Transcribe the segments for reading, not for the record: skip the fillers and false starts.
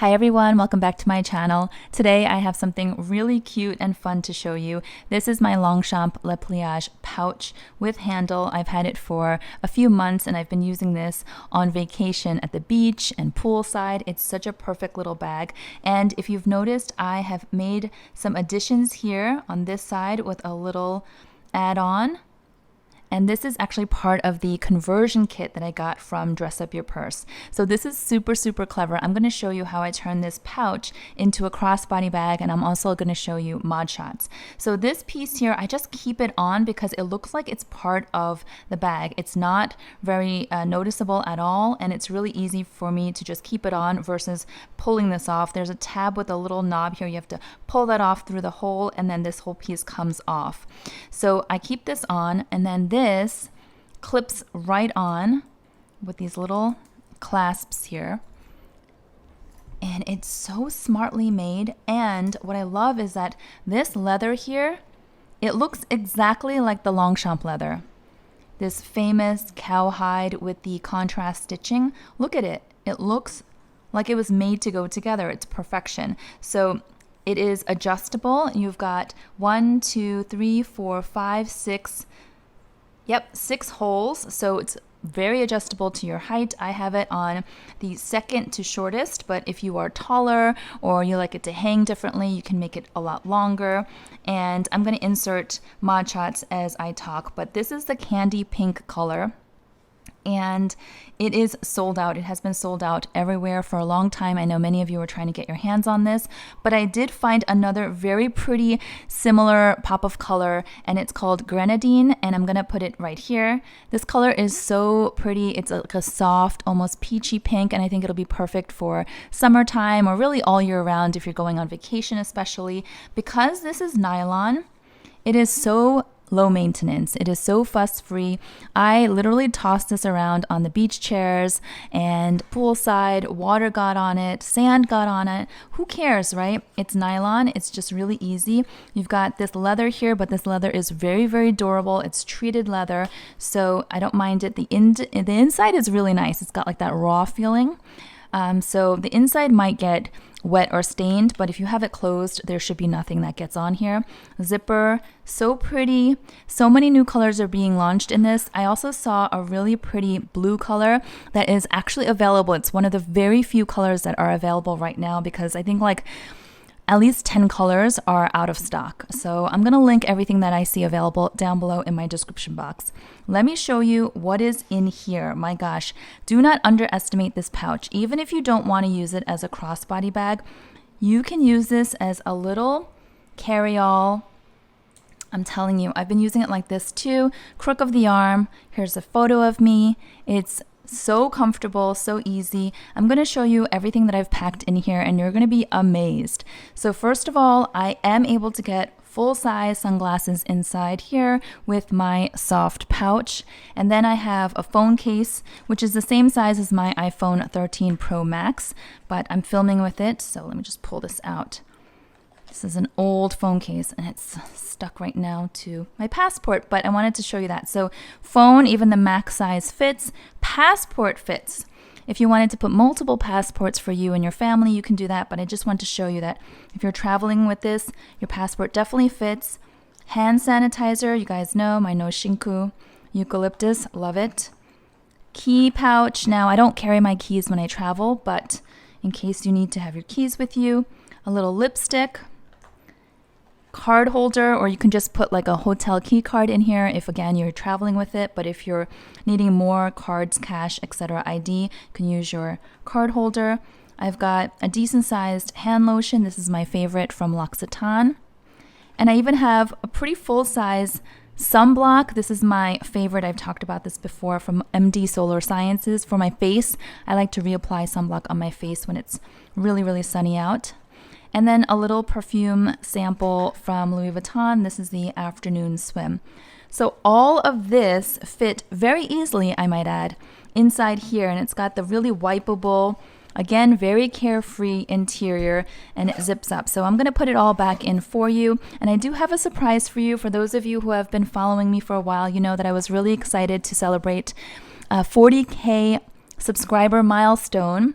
Hi everyone, welcome back to my channel. Today I have something really cute and fun to show you. This is my Longchamp Le Pliage pouch with handle. I've had it for a few months and I've been using this on vacation at the beach and poolside. It's such a perfect little bag. And if you've noticed, I have made some additions here on this side with a little add-on. And this is actually part of the conversion kit that I got from Dress Up Your Purse. So this is super, super clever. I'm going to show you how I turn this pouch into a crossbody bag, and I'm also going to show you mod shots. So this piece here, I just keep it on because it looks like it's part of the bag. It's not very noticeable at all, and it's really easy for me to just keep it on versus pulling this off. There's a tab with a little knob here. You have to pull that off through the hole, and then this whole piece comes off. So I keep this on, and then this clips right on with these little clasps here. And it's so smartly made. And what I love is that this leather here, it looks exactly like the Longchamp leather. This famous cowhide with the contrast stitching. Look at it. It looks like it was made to go together. It's perfection. So it is adjustable. You've got 6 holes, so it's very adjustable to your height. I have it on the second to shortest, but if you are taller or you like it to hang differently, you can make it a lot longer. And I'm going to insert mod shots as I talk, but this is the candy pink color. And it is sold out. It has been sold out everywhere for a long time. I know many of you are trying to get your hands on this, but I did find another very pretty similar pop of color, and it's called Grenadine, and I'm gonna put it right here. This color is so pretty. It's like a soft, almost peachy pink, and I think it'll be perfect for summertime or really all year round if you're going on vacation especially. Because this is nylon, it is so low maintenance. It is so fuss-free. I literally tossed this around on the beach chairs and poolside. Water got on it, sand got on it. Who cares, right? It's nylon. It's just really easy. You've got this leather here, but this leather is very, very durable. It's treated leather, so I don't mind it. The inside is really nice. It's got like that raw feeling. So the inside might get wet or stained, but if you have it closed, there should be nothing that gets on here. Zipper, so pretty. So many new colors are being launched in this. I also saw a really pretty blue color that is actually available. It's one of the very few colors that are available right now because I think like at least 10 colors are out of stock. So I'm going to link everything that I see available down below in my description box. Let me show you what is in here. My gosh, do not underestimate this pouch. Even if you don't want to use it as a crossbody bag, you can use this as a little carry-all. I'm telling you, I've been using it like this too. Crook of the arm. Here's a photo of me. It's so comfortable, so easy. I'm going to show you everything that I've packed in here and you're going to be amazed. So first of all, I am able to get full-size sunglasses inside here with my soft pouch. And then I have a phone case, which is the same size as my iPhone 13 Pro Max, but I'm filming with it. So let me just pull this out. This is an old phone case and it's stuck right now to my passport, but I wanted to show you that. So phone, even the max size fits, passport fits. If you wanted to put multiple passports for you and your family, you can do that, but I just want to show you that if you're traveling with this, your passport definitely fits. Hand sanitizer, you guys know, my no shinku, eucalyptus, love it. Key pouch, now I don't carry my keys when I travel, but in case you need to have your keys with you, a little lipstick, card holder, or you can just put like a hotel key card in here if again you're traveling with it, but if you're needing more cards, cash, etc., ID, you can use your card holder. I've got a decent sized hand lotion. This is my favorite from L'Occitane. And I even have a pretty full size sunblock. This is my favorite. I've talked about this before, from MD Solar Sciences. For my face, I like to reapply sunblock on my face when it's really, really sunny out. And then a little perfume sample from Louis Vuitton. This is the Afternoon Swim. So all of this fit very easily, I might add, inside here. And it's got the really wipeable, again, very carefree interior, and it zips up. So I'm going to put it all back in for you. And I do have a surprise for you. For those of you who have been following me for a while, you know that I was really excited to celebrate a 40K subscriber milestone.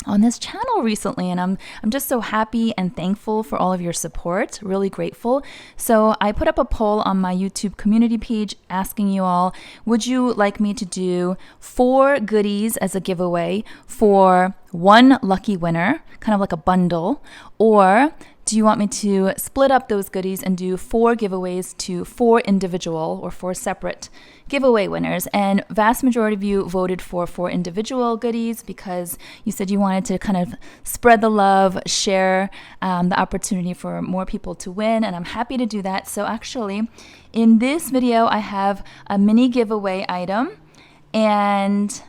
on this channel recently, and I'm just so happy and thankful for all of your support, really grateful. So I put up a poll on my YouTube community page asking you all, would you like me to do 4 goodies as a giveaway for one lucky winner, kind of like a bundle, or do you want me to split up those goodies and do 4 giveaways to 4 individual or 4 separate giveaway winners? And vast majority of you voted for 4 individual goodies because you said you wanted to kind of spread the love, share the opportunity for more people to win, and I'm happy to do that. So actually, in this video, I have a mini giveaway item, and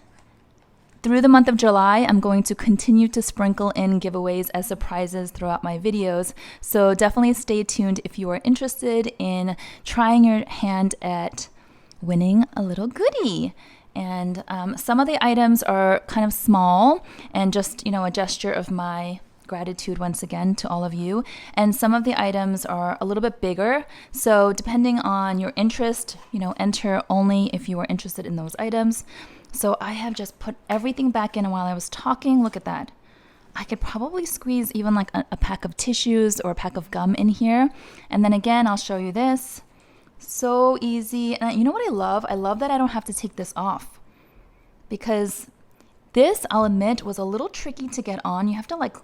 through the month of July, I'm going to continue to sprinkle in giveaways as surprises throughout my videos. So definitely stay tuned if you are interested in trying your hand at winning a little goodie. And some of the items are kind of small and just, you know, a gesture of my gratitude once again to all of you. And some of the items are a little bit bigger. So depending on your interest, you know, enter only if you are interested in those items. So I have just put everything back in while I was talking. Look at that. I could probably squeeze even like a pack of tissues or a pack of gum in here. And then again, I'll show you this. So easy. And you know what I love? I love that I don't have to take this off, because this, I'll admit, was a little tricky to get on. You have to like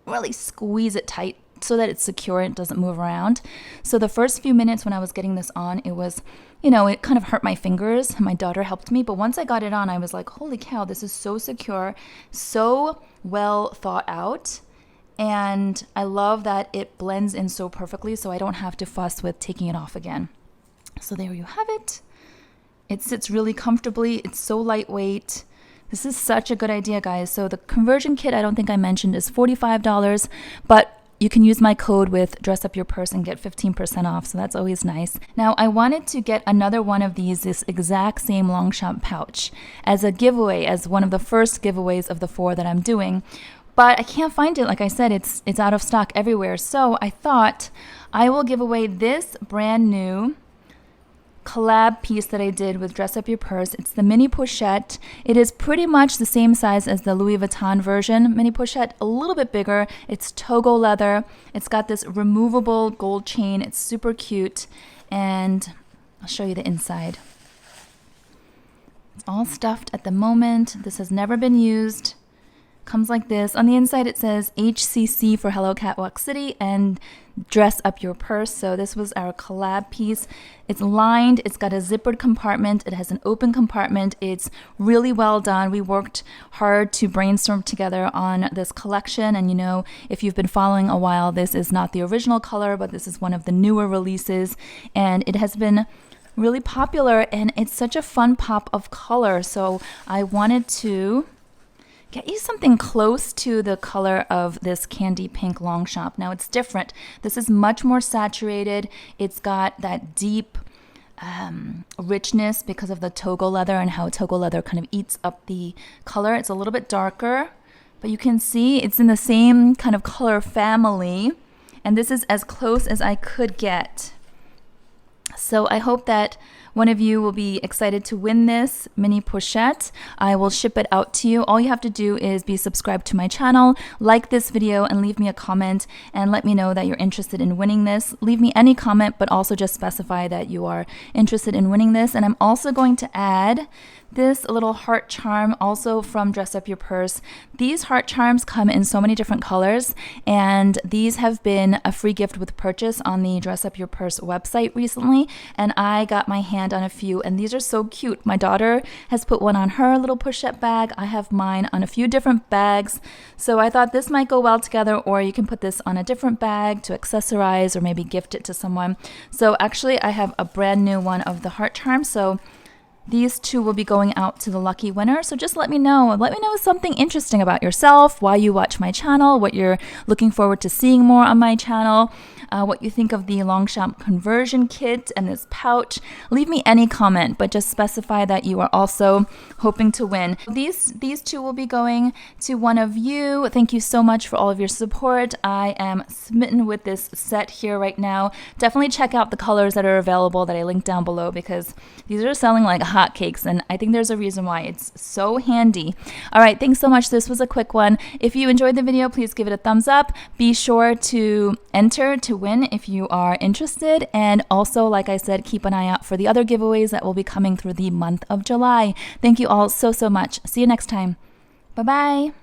really squeeze it tight so that it's secure and it doesn't move around. So the first few minutes when I was getting this on, it was, you know, it kind of hurt my fingers. My daughter helped me, but once I got it on, I was like, holy cow, this is so secure, so well thought out. And I love that it blends in so perfectly, so I don't have to fuss with taking it off again. So there you have it. It sits really comfortably. It's so lightweight. This is such a good idea, guys. So the conversion kit, I don't think I mentioned, is $45, but you can use my code with Dress Up Your Purse and get 15% off, so that's always nice. Now, I wanted to get another one of these, this exact same Longchamp pouch, as a giveaway, as one of the first giveaways of the 4 that I'm doing. But I can't find it. Like I said, it's out of stock everywhere. So I thought I will give away this brand new collab piece that I did with Dress Up Your Purse. It's the mini pochette. It is pretty much the same size as the Louis Vuitton version mini pochette, a little bit bigger. It's Togo leather. It's got this removable gold chain. It's super cute, and I'll show you the inside. It's all stuffed at the moment. This has never been used. Comes like this. On the inside it says HCC for hellocatwalkcity and Dress Up Your Purse. So this was our collab piece. It's lined. It's got a zippered compartment. It has an open compartment. It's really well done. We worked hard to brainstorm together on this collection. And you know, if you've been following a while, this is not the original color, but this is one of the newer releases. And it has been really popular, and it's such a fun pop of color. So I wanted to get you something close to the color of this candy pink Longchamp. Now it's different. This is much more saturated. It's got that deep richness because of the Togo leather and how Togo leather kind of eats up the color. It's a little bit darker, but you can see it's in the same kind of color family. And this is as close as I could get. So I hope that one of you will be excited to win this mini pochette. I will ship it out to you. All you have to do is be subscribed to my channel, like this video, and leave me a comment and let me know that you're interested in winning this. Leave me any comment, but also just specify that you are interested in winning this. And I'm also going to add this little heart charm also from Dress Up Your Purse. These heart charms come in so many different colors, and these have been a free gift with purchase on the Dress Up Your Purse website recently, and I got my hand on a few, and these are so cute. My daughter has put one on her little pochette bag. I have mine on a few different bags, so I thought this might go well together, or you can put this on a different bag to accessorize or maybe gift it to someone. So actually I have a brand new one of the heart charm, so these 2 will be going out to the lucky winner. So just let me know. Let me know something interesting about yourself, why you watch my channel, what you're looking forward to seeing more on my channel. what you think of the Longchamp conversion kit and this pouch. Leave me any comment, but just specify that you are also hoping to win. These two will be going to one of you. Thank you so much for all of your support. I am smitten with this set here right now. Definitely check out the colors that are available that I linked down below, because these are selling like hotcakes, and I think there's a reason why. It's so handy. All right, thanks so much. This was a quick one. If you enjoyed the video, please give it a thumbs up. Be sure to enter to win if you are interested, and also, like I said, keep an eye out for the other giveaways that will be coming through the month of July. Thank you all so much. See you next time. Bye bye.